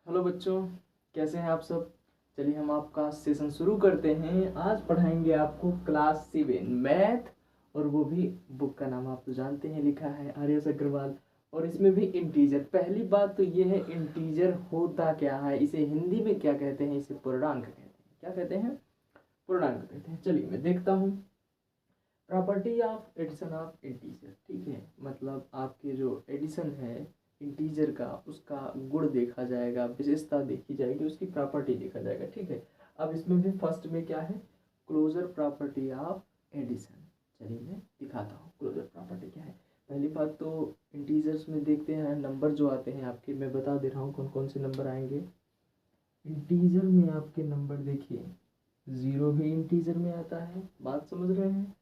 Hello बच्चों, कैसे हैं आप सब। चलिए हम आपका सेशन शुरू करते हैं। आज पढ़ाएंगे आपको क्लास 7 मैथ, और वो भी बुक का नाम आप तो जानते हैं, लिखा है आर्यस अग्रवाल। और इसमें भी इंटीजर। पहली बात तो ये है, इंटीजर होता क्या है, इसे हिंदी में क्या कहते हैं। इसे पूर्णांक कहते हैं। क्या कहते हैं? पूर्णांक कहते हैं। चलिए मैं देखता हूँ। Property of addition of integer, ठीक है। मतलब आपके जो एडिशन है इंटीजर का, उसका गुण देखा जाएगा, विशेषता देखी जाएगी, उसकी प्रॉपर्टी देखा जाएगा, ठीक है। अब इसमें भी फर्स्ट में क्या है, क्लोजर प्रॉपर्टी ऑफ एडिशन। चलिए मैं दिखाता हूँ क्लोजर प्रॉपर्टी क्या है। पहली बात तो इंटीजर्स में देखते हैं नंबर जो आते हैं आपके, मैं बता दे रहा हूँ कौन कौन से नंबर आएंगे इंटीजर में। आपके नंबर देखिए, 0 भी इंटीजर में आता है, बात समझ रहे हैं।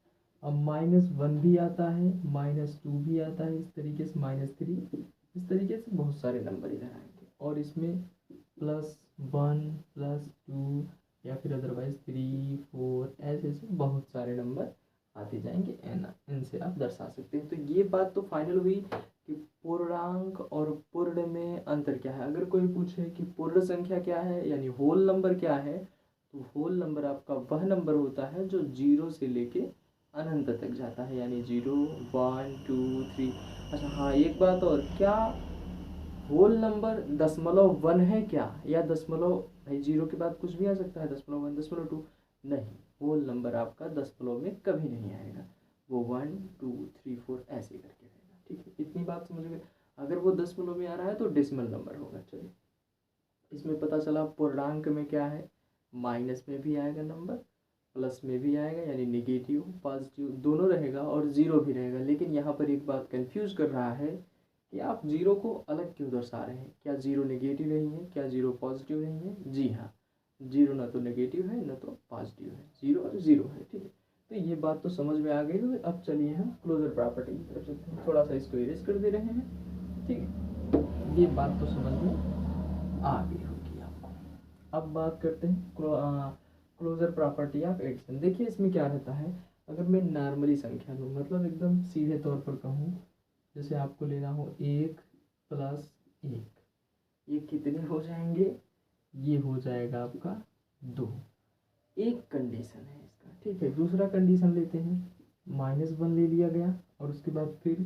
अब -1 भी आता है, -2 भी आता है, इस तरीके से -3, इस तरीके से बहुत सारे नंबर इधर आएंगे। और इसमें +1 +2 या फिर अदरवाइज 3 4 ऐसे ऐसे बहुत सारे नंबर आते जाएंगे। इनसे आप दर्शा सकते हैं। तो ये बात तो फाइनल हुई कि पूर्णांक और पूर्ण में अंतर क्या है। अगर कोई पूछे कि पूर्ण संख्या क्या है, यानी होल नंबर क्या है, तो होल नंबर आपका वह नंबर होता है जो 0 से लेके अनंत तक जाता है, यानी 0 1 2 3। अच्छा हाँ, एक बात और, क्या होल नंबर .1 है क्या, या दशमलव, भाई 0 के बाद कुछ भी आ सकता है, .1 .2 नहीं। होल नंबर आपका दशमलव में कभी नहीं आएगा, वो 1 2 3 4 ऐसे करके रहेगा, ठीक है। इतनी बात समझ गए। अगर वो दशमलव में आ रहा है तो डेसिमल नंबर होगा। चलिए इसमें पता चला पूर्णांक में क्या है, माइनस में भी आएगा नंबर, प्लस में भी आएगा, यानी निगेटिव पॉजिटिव दोनों रहेगा, और जीरो भी रहेगा। लेकिन यहाँ पर एक बात कंफ्यूज कर रहा है कि आप जीरो को अलग क्यों दर्शा रहे हैं। क्या जीरो नेगेटिव नहीं है, क्या जीरो पॉजिटिव नहीं है? जी हाँ, जीरो ना तो नेगेटिव है ना तो पॉजिटिव है, जीरो और जीरो है, ठीक है। तो ये बात तो समझ में आ गई होगी। अब चलिए हम क्लोजर प्रॉपर्टी की तरफ चलते हैं। थोड़ा सा इसको इरेज कर दे रहे हैं, ठीक है। ये बात तो समझ में आ गई होगी आपको। अब बात करते हैं क्लोजर प्रॉपर्टी ऑफ एडिशन। देखिए इसमें क्या रहता है, अगर मैं नॉर्मली संख्या लूँ, मतलब एकदम सीधे तौर पर कहूँ, जैसे आपको लेना हो 1 + 1, ये कितने हो जाएंगे? ये हो जाएगा आपका 2। एक कंडीशन है इसका, ठीक है। दूसरा कंडीशन लेते हैं, -1 ले लिया गया, और उसके बाद फिर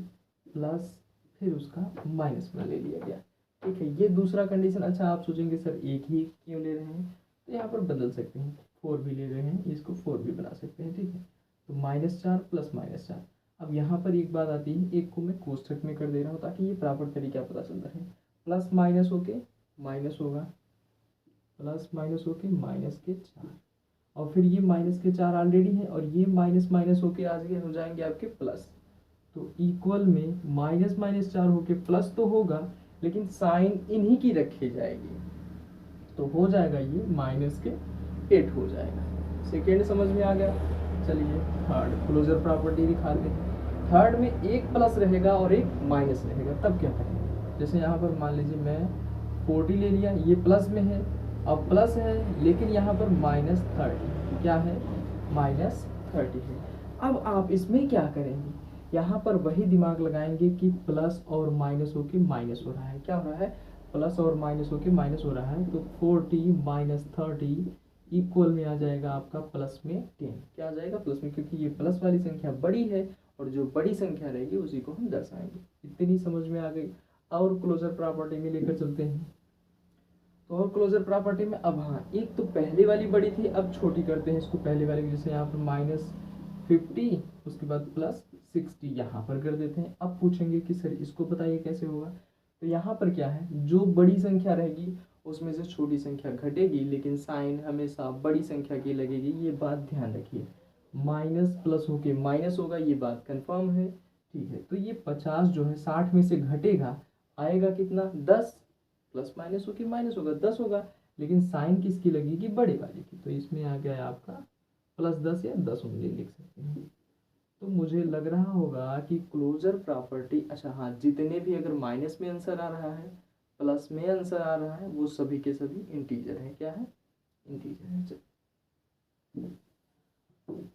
प्लस, फिर उसका -1 ले लिया गया, ठीक है। ये दूसरा कंडीशन। अच्छा आप सोचेंगे सर एक ही क्यों ले रहे हैं, तो यहाँ पर बदल सकते हैं, 4 भी ले रहे हैं, इसको 4 भी बना सकते हैं, ठीक है। तो -4 + -4। अब यहाँ पर एक बात आती है, एक को मैं कोष्ठक में कर दे रहा हूँ ताकि ये प्रॉपर तरीका पता चल रहा है। प्लस माइनस होके माइनस होगा, प्लस माइनस होके -4, और फिर ये -4 ऑलरेडी है, और ये माइनस माइनस होके आगे हो जाएंगे आपके प्लस। तो इक्वल में -4 होके प्लस तो होगा, लेकिन साइन इन्हीं की रखी जाएगी, तो हो जाएगा ये -8 हो जाएगा। सेकेंड समझ में आ गया। चलिए थर्ड क्लोजर प्रॉपर्टी दिखाते हैं। थर्ड में एक प्लस रहेगा और एक माइनस रहेगा, तब क्या करेंगे। जैसे यहाँ पर मान लीजिए मैं 40 ले लिया, ये प्लस में है, अब प्लस है, लेकिन यहाँ पर -30 क्या है, -30 है। अब आप इसमें क्या करेंगे, यहाँ पर वही दिमाग लगाएंगे कि प्लस और माइनस होके माइनस हो रहा है। क्या हो रहा है, प्लस और माइनस होके माइनस हो रहा है, तो 40 - 30 इक्वल में आ जाएगा आपका प्लस में 10। क्या आ जाएगा, प्लस में, क्योंकि ये प्लस वाली संख्या बड़ी है, और जो बड़ी संख्या रहेगी उसी को हम दर्शाएंगे। इतनी समझ में आ गई। और क्लोजर प्रॉपर्टी में लेकर चलते हैं। तो और क्लोजर प्रॉपर्टी में, अब हाँ, एक तो पहले वाली बड़ी थी, अब छोटी करते हैं इसको पहले वाले की। जैसे यहाँ पर -50, उसके बाद +60 यहाँ पर कर देते हैं। अब पूछेंगे कि सर इसको बताइए कैसे होगा। तो यहाँ पर क्या है, जो बड़ी संख्या रहेगी उसमें से छोटी संख्या घटेगी, लेकिन साइन हमेशा बड़ी संख्या की लगेगी, ये बात ध्यान रखिए। माइनस प्लस होके माइनस होगा, ये बात कंफर्म है, ठीक है। तो ये 50 जो है 60 में से घटेगा, आएगा कितना, 10। प्लस माइनस होके माइनस होगा, 10 होगा, लेकिन साइन किसकी लगेगी, बड़े वाले की। तो इसमें आ गया आपका +10 या 10 उंगली लिख सकते हैं। तो मुझे लग रहा होगा कि क्लोजर प्रॉपर्टी, अच्छा हाँ, जितने भी अगर माइनस में आंसर आ रहा है, प्लस में आंसर आ रहा है, वो सभी के सभी इंटीजर है। क्या है, इंटीजर है।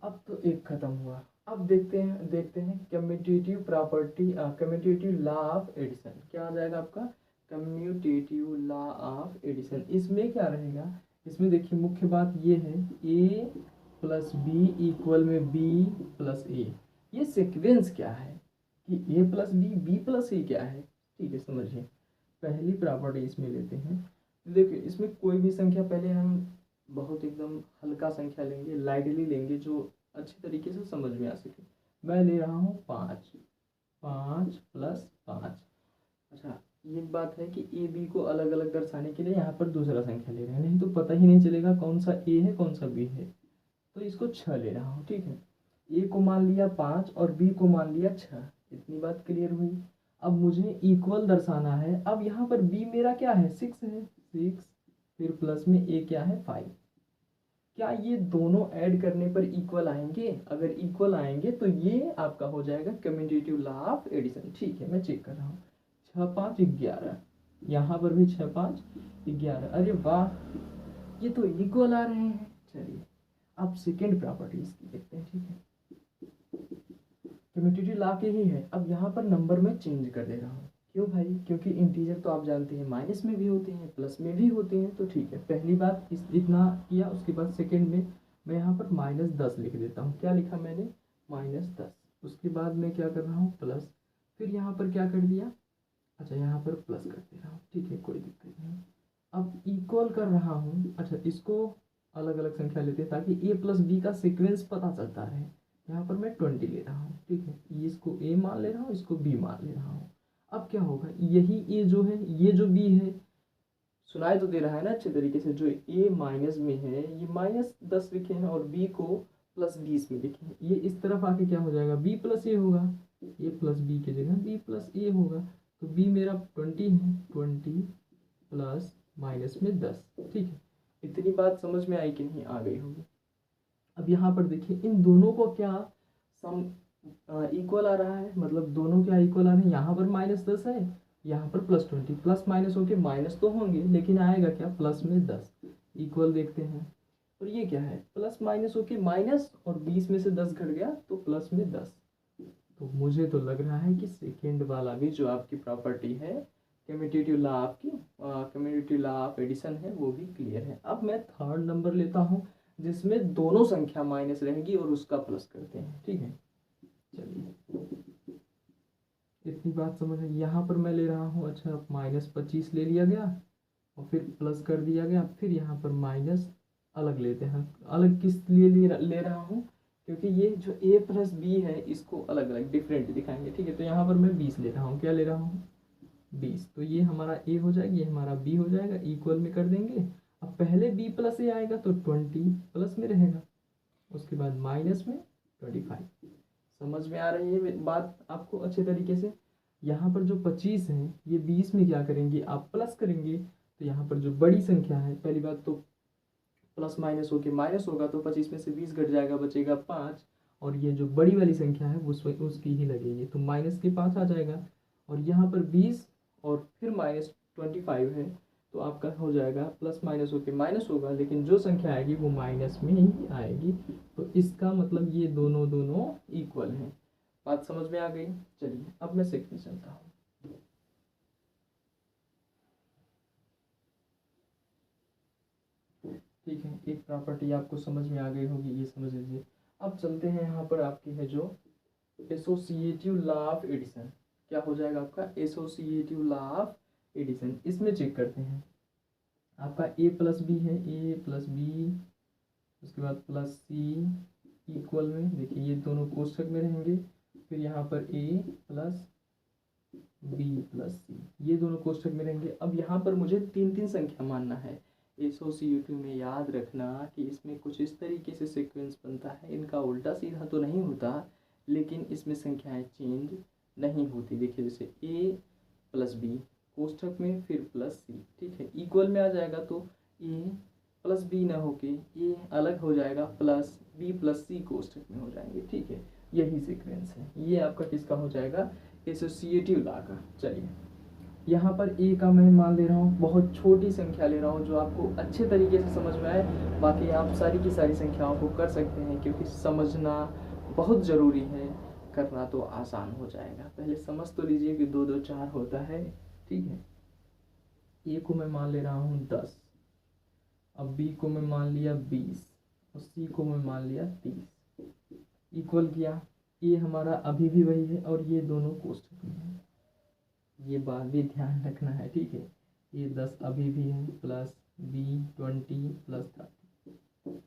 अब तो एक खत्म हुआ। अब देखते हैं commutative property, commutative law of addition. क्या आ जाएगा आपका, कम्यूटेटिव लॉ ऑफ एडिशन। इसमें क्या रहेगा, इसमें देखिए मुख्य बात ये है a प्लस बी इक्वल में b प्लस ए। ये सीक्वेंस क्या है कि a प्लस बी प्लस ए क्या है, ठीक है समझिए। पहली प्रॉपर्टी इसमें लेते हैं, देखिए इसमें कोई भी संख्या पहले हम बहुत एकदम हल्का संख्या लेंगे, लाइटली लेंगे, जो अच्छी तरीके से समझ में आ सके। मैं ले रहा हूँ 5 प्लस 5। अच्छा ये बात है कि ए बी को अलग अलग दर्शाने के लिए यहाँ पर दूसरा संख्या ले रहे हैं, नहीं तो पता ही नहीं चलेगा कौन सा ए है कौन सा बी है। तो इसको 6 ले रहा हूँ, ठीक है। ए को मान लिया 5 और बी को मान लिया 6। इतनी बात क्लियर हुई। अब मुझे इक्वल दर्शाना है। अब यहाँ पर बी मेरा क्या है 6 है, 6 फिर प्लस में ए क्या है 5। क्या ये दोनों ऐड करने पर इक्वल आएंगे? अगर इक्वल आएंगे तो ये आपका हो जाएगा कम्यूटेटिव लॉ ऑफ एडिशन। ठीक है मैं चेक कर रहा हूँ। 6 5 11, यहाँ पर भी 6 5 11। अरे वाह ये तो इक्वल आ रहे हैं। चलिए अब सेकेंड प्रॉपर्टी इसकी देखते हैं, ठीक है। कम्यूटेटिव लॉ के ही है। अब यहाँ पर नंबर में चेंज कर दे रहा हूँ। क्यों भाई? क्योंकि इंटीजर तो आप जानते हैं माइनस में भी होते हैं प्लस में भी होते हैं। तो ठीक है पहली बात इतना किया। उसके बाद सेकेंड में मैं यहाँ पर -10 लिख देता हूँ। क्या लिखा मैंने? -10। उसके बाद मैं क्या कर रहा हूँ प्लस, फिर यहाँ पर क्या कर दिया, अच्छा यहाँ पर प्लस कर दे रहा हूँ, ठीक है कोई दिक्कत नहीं। अब इक्वल कर रहा हूँ। अच्छा इसको अलग अलग संख्या लेते हैं ताकि a प्लस बी का सीक्वेंस पता चलता रहे। यहाँ पर मैं 20 ले रहा हूँ, ठीक है। इसको a मान ले रहा हूँ, इसको b मान ले रहा हूँ। अब क्या होगा, यही a जो है ये जो b है, सुनाई तो दे रहा है ना अच्छे तरीके से। जो a माइनस में है ये -10 लिखे हैं और b को +20 में लिखे हैं। ये इस तरफ आके क्या हो जाएगा, b प्लस a होगा। a प्लस b की जगह b प्लस a होगा। तो b मेरा 20 है, 20 प्लस माइनस में 10, ठीक है। इतनी बात समझ में आई कि नहीं? आ गई होगी। अब यहाँ पर देखिए इन दोनों को क्या सम इक्वल आ रहा है, मतलब दोनों क्या इक्वल आ रहे हैं। यहाँ पर -10 है, यहाँ पर +20। प्लस माइनस होके माइनस तो होंगे लेकिन आएगा क्या, प्लस में 10। इक्वल देखते हैं। और ये क्या है, प्लस माइनस होके माइनस और 20 में से 10 घट गया तो प्लस में 10। तो मुझे तो लग रहा है कि सेकेंड वाला भी जो आपकी प्रॉपर्टी है कम्यूटेटिव लॉ आपकी कम्यूटेटिव लॉ ऑफ एडिशन है वो भी क्लियर है। अब मैं थर्ड नंबर लेता हूँ जिसमें दोनों संख्या माइनस रहेंगी और उसका प्लस करते हैं, ठीक है। चलिए इतनी बात समझ है। यहाँ पर मैं ले रहा हूँ, अच्छा -25 ले लिया गया और फिर प्लस कर दिया गया। फिर यहाँ पर माइनस अलग लेते हैं। अलग किस लिए ले रहा हूँ, क्योंकि ये जो a प्लस बी है इसको अलग अलग डिफरेंट दिखाएंगे, ठीक है। तो यहाँ पर मैं 20 ले रहा हूँ। क्या ले रहा हूँ? 20। तो ये हमारा a हो जाएगा, ये हमारा b हो जाएगा। इक्वल में कर देंगे। अब पहले b प्लस a आएगा तो 20 प्लस में रहेगा, उसके बाद माइनस में 25। समझ में आ रही है बात आपको अच्छे तरीके से? यहाँ पर जो 25 है ये 20 में क्या करेंगे आप, प्लस करेंगे। तो यहाँ पर जो बड़ी संख्या है, पहली बात तो प्लस माइनस होके माइनस होगा तो 25 में से 20 घट जाएगा, बचेगा 5। और ये जो बड़ी वाली संख्या है उसकी ही लगेगी, तो माइनस के 5 आ जाएगा। और यहाँ पर 20 और फिर -25 है तो आपका हो जाएगा प्लस माइनस होके माइनस होगा, लेकिन जो संख्या आएगी वो माइनस में ही आएगी। तो इसका मतलब ये दोनों इक्वल हैं। बात समझ में आ गई? चलिए अब मैं सेकंड चलता हूँ। ठीक है एक प्रॉपर्टी आपको समझ में आ गई होगी, ये समझ लीजिए। अब चलते हैं यहाँ पर आपकी है जो एसोसिएटिव लॉ ऑफ एडिशन। क्या हो जाएगा आपका? Associative law of addition. इसमें चेक करते हैं। आपका a प्लस बी है, a प्लस बी, उसके बाद प्लस सी इक्वल में, देखिए ये दोनों कोष्ठक में रहेंगे। फिर यहाँ पर a प्लस बी प्लस सी, ये दोनों कोष्ठक में रहेंगे। अब यहाँ पर मुझे 3 संख्या मानना है। एसोसिएटिव में याद रखना कि इसमें कुछ इस तरीके से सीक्वेंस बनता है। इनका उल्टा सीधा तो नहीं होता, लेकिन इसमें संख्याएं चेंज नहीं होती। देखिए जैसे a प्लस बी कोष्ठक में फिर प्लस सी, ठीक है। इक्वल में आ जाएगा तो a प्लस बी ना होके a अलग हो जाएगा, प्लस b प्लस सी कोष्ठक में हो जाएंगे, ठीक है। यही सीक्वेंस है। ये आपका किसका हो जाएगा? एसोसिएटिव लॉ का। चलिए यहाँ पर a का मैं मान ले रहा हूँ, बहुत छोटी संख्या ले रहा हूँ जो आपको अच्छे तरीके से समझ में आए। बाकी आप सारी की सारी संख्याओं को कर सकते हैं, क्योंकि समझना बहुत ज़रूरी है, करना तो आसान हो जाएगा। पहले समझ तो लीजिए कि 2 2 4 होता है, ठीक है। ए को मैं मान ले रहा हूँ 10, अब बी को मैं मान लिया 20 और सी को मैं मान लिया 30। इक्वल किया, ये हमारा अभी भी वही है और ये दोनों कोष्ठक में है, ये बात भी ध्यान रखना है, ठीक है। ये 10 अभी भी है प्लस बी 20 प्लस 30।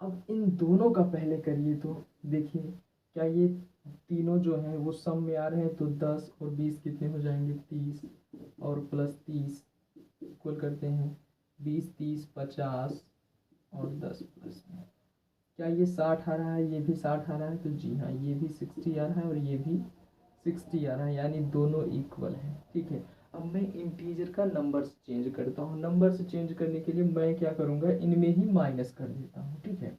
अब इन दोनों का पहले करिए तो देखिए क्या ये तीनों जो हैं वो सम में आ रहे हैं, तो 10 और 20 कितने हो जाएंगे 30 और प्लस 30 इक्वल करते हैं 20 30 50 और 10 प्लस में क्या ये 60 आ रहा है, ये भी 60 आ रहा है, तो जी हाँ ये भी 60 आ रहा है और ये भी 60 आ रहा है, यानी दोनों इक्वल हैं, ठीक है। अब मैं इंटीजर का नंबर चेंज करता हूँ, नंबर से चेंज करने के लिए मैं क्या करूँगा, इनमें ही माइनस कर देता हूँ, ठीक है।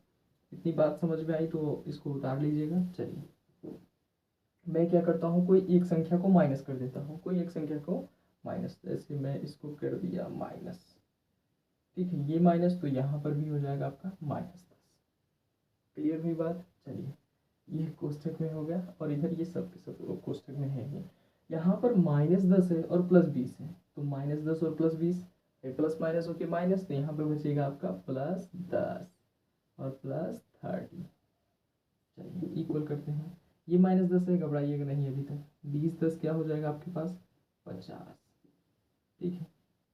इतनी बात समझ में आई तो इसको उतार लीजिएगा। चलिए मैं क्या करता हूँ, कोई एक संख्या को माइनस कर देता हूँ, कोई एक संख्या को माइनस, जैसे मैं इसको कर दिया माइनस, ठीक है। ये माइनस तो यहाँ पर भी हो जाएगा आपका -10। क्लियर हुई बात। चलिए ये कोष्ठक में हो गया और इधर ये सब के सब कोष्ठक में है ही। यहाँ पर -10 है और +20 है, तो -10 और +20 प्लस माइनस होके माइनस, तो यहाँ पे बचेगा आपका +10 और +30। चलिए इक्वल करते हैं, ये -10 है, घबराइएगा नहीं अभी तक। 20 10 क्या हो जाएगा आपके पास 50, ठीक है।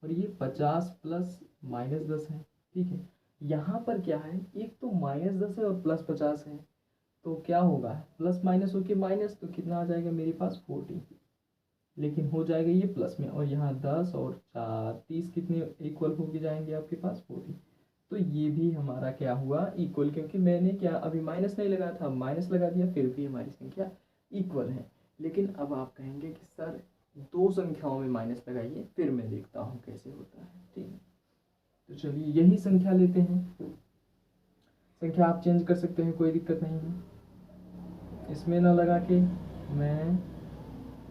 और ये 50 प्लस -10 है, ठीक है। यहाँ पर क्या है, एक तो -10 है और +50 है, तो क्या होगा प्लस माइनस होके माइनस, तो कितना आ जाएगा मेरे पास 40, लेकिन हो जाएगा ये प्लस में, और यहाँ 10 और 4 30 कितने इक्वल होके जाएंगे आपके पास 40। तो ये भी हमारा क्या हुआ इक्वल, क्योंकि मैंने क्या अभी माइनस नहीं लगाया था, माइनस लगा दिया, फिर भी हमारी संख्या इक्वल है। लेकिन अब आप कहेंगे कि सर दो संख्याओं में माइनस लगाइए, फिर मैं देखता हूँ कैसे होता है, ठीक है। तो चलिए यही संख्या लेते हैं, संख्या आप चेंज कर सकते हैं, कोई दिक्कत नहीं है। इसमें ना लगा के मैं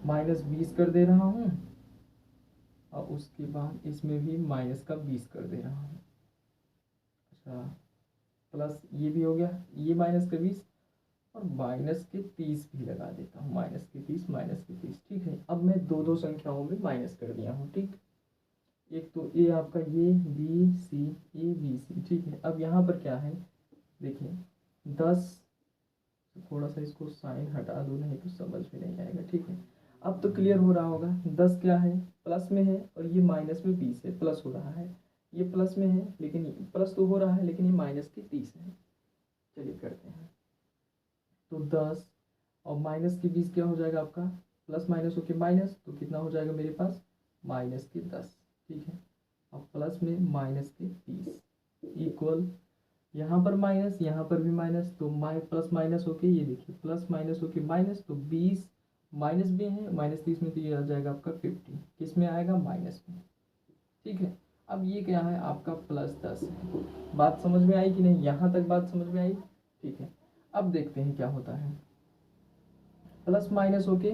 -20 कर दे रहा हूँ और उसके बाद इसमें भी -20 कर दे रहा हूँ। अच्छा प्लस ये भी हो गया, ये -20 और -30 भी लगा देता हूँ, -30 -30, ठीक है। अब मैं दो दो संख्याओं में माइनस कर दिया हूँ, ठीक। एक तो ये आपका ये B C, A B C, ठीक है। अब यहाँ पर क्या है देखिए 10, थोड़ा सा इसको साइन हटा दो नहीं तो समझ में नहीं आएगा, ठीक है। अब तो क्लियर हो रहा होगा, 10 क्या है प्लस में है और ये माइनस में 20 है, प्लस हो रहा है, ये प्लस में है लेकिन प्लस तो हो रहा है लेकिन ये -30 है। चलिए करते हैं, तो 10 और -20 क्या हो जाएगा आपका, प्लस माइनस होके माइनस, तो कितना हो जाएगा मेरे पास -10, ठीक है। अब प्लस में -30 इक्वल, यहाँ पर माइनस यहाँ पर भी माइनस, तो प्लस माइनस होके ये देखिए प्लस माइनस होके माइनस, तो 20 माइनस भी है -30 में, तो ये आ जाएगा आपका 50, किस में आएगा माइनस में, ठीक है। अब ये क्या है आपका +10 है। बात समझ में आई कि नहीं, यहाँ तक बात समझ में आई, ठीक है। अब देखते हैं क्या होता है, प्लस माइनस होके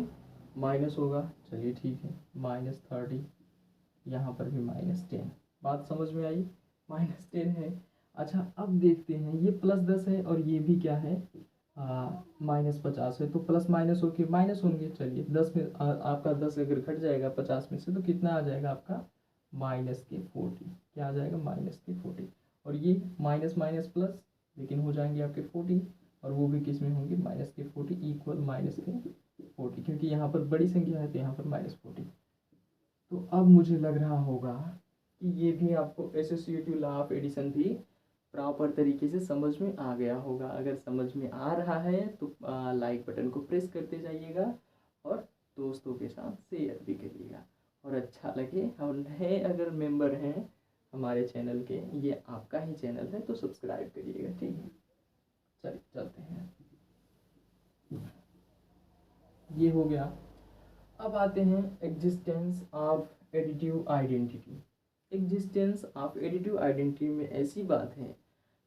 माइनस होगा, चलिए ठीक है, -30, यहाँ पर भी -10, बात समझ में आई, -10 है। अच्छा अब देखते हैं, ये +10 है और ये भी क्या है -50 है, तो प्लस माइनस होके माइनस होंगे। चलिए 10 में आपका 10 अगर घट जाएगा 50 में से, तो कितना आ जाएगा आपका -40, क्या आ जाएगा -40, और ये माइनस माइनस प्लस, लेकिन हो जाएंगे आपके 40, और वो भी किस में होंगे -40 इक्वल -40, क्योंकि यहाँ पर बड़ी संख्या है तो यहाँ पर -40। तो अब मुझे लग रहा होगा कि ये भी आपको एसोसिएटिव लॉ ऑफ एडिशन भी प्रॉपर तरीके से समझ में आ गया होगा। अगर समझ में आ रहा है तो लाइक बटन को प्रेस करते जाइएगा और दोस्तों के साथ शेयर भी करिएगा, और अच्छा लगे और नए अगर मेंबर हैं हमारे चैनल के, ये आपका ही चैनल है तो सब्सक्राइब करिएगा, ठीक है। चलिए चलते हैं, ये हो गया। अब आते हैं existence of additive identity. Existence of additive identity में ऐसी बात है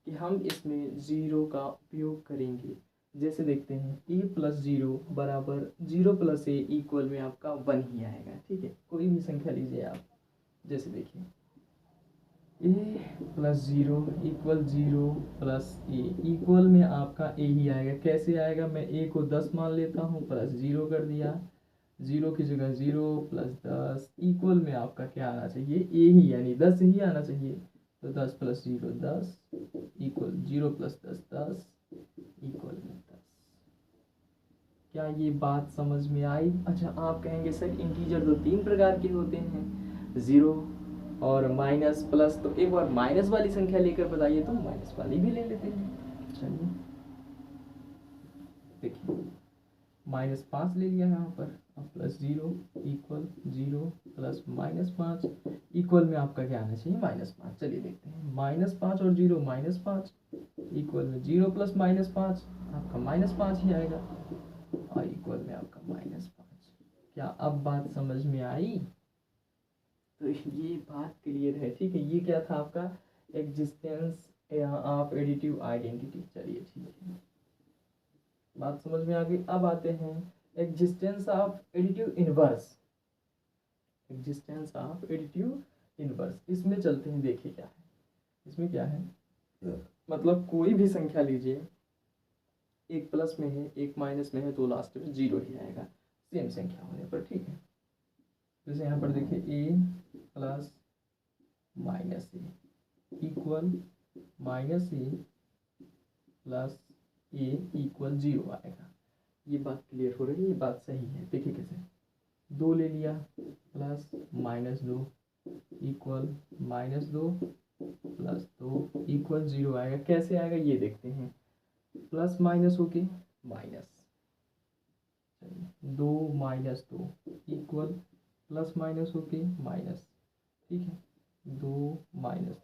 कि हम इसमें ज़ीरो का उपयोग करेंगे। जैसे देखते हैं a+0 बराबर 0 + a इक्वल में आपका 1 ही आएगा, ठीक है। कोई भी संख्या लीजिए आप, जैसे देखिए a+0 इक्वल 0 + a इक्वल में आपका a ही आएगा। कैसे आएगा, मैं a को 10 मान लेता हूँ, +0 कर दिया, जीरो की जगह 0 + 10 इक्वल में आपका क्या आना चाहिए, ए ही, यानी 10 ही आना चाहिए। तो 10 + 0 10 इक्वल 0 + 10 10 इक्वल में 10। क्या ये बात समझ में आई? अच्छा, आप कहेंगे सर इंटीजर तो 3 प्रकार के होते हैं, ज़ीरो और माइनस प्लस, तो एक बार माइनस वाली संख्या लेकर बताइए, तो माइनस वाली भी ले लेते हैं। चलिए देखिए, -5 ले लिया यहाँ पर, अब +0 इक्वल 0 + -5 इक्वल में आपका क्या आना चाहिए, -5। चलिए देखते हैं, -5 और 0 -5 इक्वल में 0 + -5 आपका -5 ही आएगा, और इक्वल में आपका -5। क्या अब बात समझ में आई? तो ये बात क्लियर है, ठीक है। ये क्या था आपका एग्जिस्टेंस ऑफ एडिटिव आइडेंटिटी। चलिए ठीक है, बात समझ में आ गई। अब आते हैं existence of additive inverse. Existence of additive inverse, इसमें चलते हैं, देखिए क्या है इसमें। क्या है, मतलब कोई भी संख्या लीजिए, एक प्लस में है एक माइनस में है, तो लास्ट में 0 ही आएगा सेम संख्या होने पर, ठीक है। जैसे यहाँ पर देखिए a + -a equal -a + a equal 0 आएगा। ये बात क्लियर हो रही है, ये बात सही है। देखिए कैसे, 2 ले लिया प्लस -2 इक्वल -2 + 2 इक्वल 0 आएगा। कैसे आएगा ये देखते हैं, प्लस माइनस होके माइनस, 2 - 2 इक्वल प्लस माइनस होके माइनस, ठीक है। 2 - 2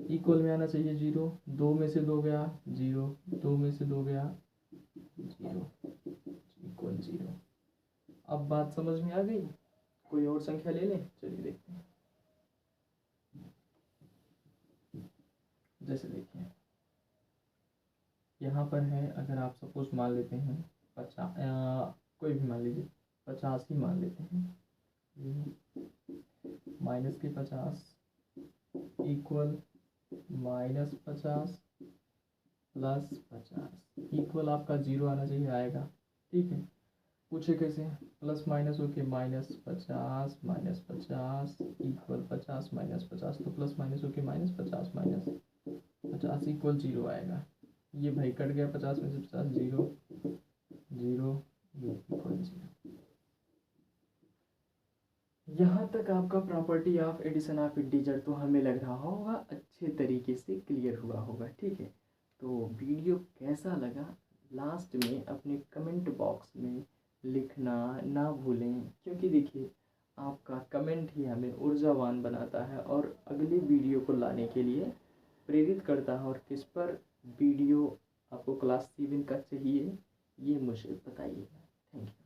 इक्वल में आना चाहिए 0, 2 में से 2 गया 0, 2 में से 2 गया 0 इक्वल 0। अब बात समझ में आ गई? कोई और संख्या ले लें, चलिए देखते हैं। जैसे देखिए यहाँ पर है, अगर आप सपोज मान लेते हैं 50, कोई भी मान लीजिए 50 ही मान लेते हैं, माइनस के 50 इक्वल -50 + 50 इक्वल आपका 0 आना चाहिए, आएगा, ठीक है। पूछे कैसे, प्लस माइनस होके -50 -50 इक्वल 50 -50, तो प्लस माइनस होके -50 -50 इक्वल 0 आएगा। ये भाई कट गया 50 में से 50, 0 0 इक्वल 0। यहाँ तक आपका property of addition of integer तो हमें लग रहा होगा अच्छे तरीके से क्लियर हुआ होगा, ठीक है। तो वीडियो कैसा लगा लास्ट में अपने कमेंट बॉक्स में लिखना ना भूलें, क्योंकि देखिए आपका कमेंट ही हमें ऊर्जावान बनाता है और अगली वीडियो को लाने के लिए प्रेरित करता है। और किस पर वीडियो आपको क्लास 7 का चाहिए, ये मुझे बताइएगा। Thank you.